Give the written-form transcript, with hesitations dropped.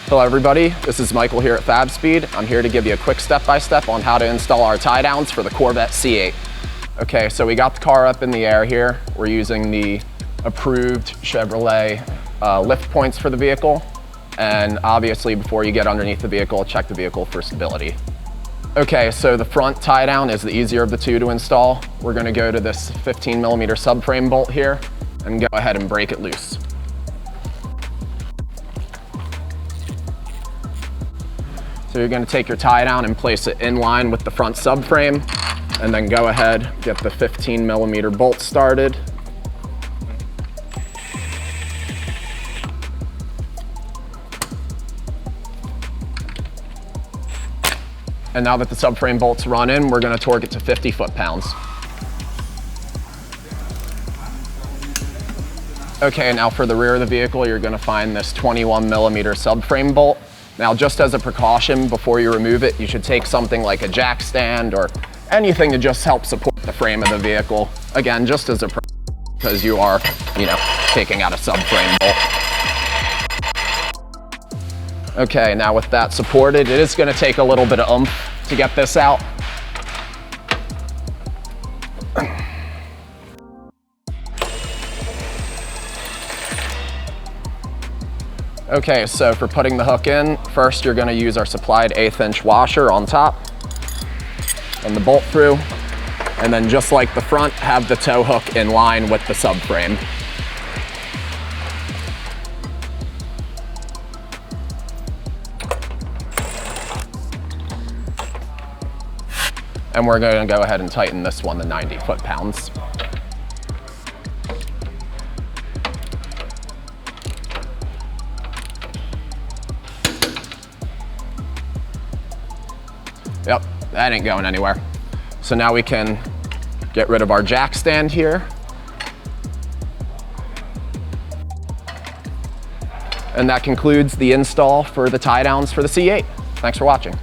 Hello everybody, this is Michael here at Fabspeed. I'm here to give you a quick step-by-step on how to install our tie downs for the Corvette C8. Okay, so we got the car up in the air here. We're using the approved Chevrolet lift points for the vehicle. And obviously before you get underneath the vehicle, check the vehicle for stability. Okay, so the front tie down is the easier of the two to install. We're gonna go to this 15mm subframe bolt here and go ahead and break it loose. So you're gonna take your tie down and place it in line with the front subframe, and then go ahead, get the 15mm bolt started. And now that the subframe bolt's run in, we're gonna torque it to 50 foot-pounds. Okay, now for the rear of the vehicle, you're gonna find this 21mm subframe bolt. Now, just as a precaution, before you remove it, you should take something like a jack stand or anything to just help support the frame of the vehicle. Again, just as a precaution, because you are, taking out a subframe bolt. Okay, now with that supported, it is gonna take a little bit of oomph to get this out. Okay, so for putting the hook in, first you're gonna use our supplied 1/8 inch washer on top and the bolt through, and then just like the front, have the tow hook in line with the subframe. And we're gonna go ahead and tighten this one to 90 foot-pounds. Yep, that ain't going anywhere. So now we can get rid of our jack stand here. And that concludes the install for the tie downs for the C8. Thanks for watching.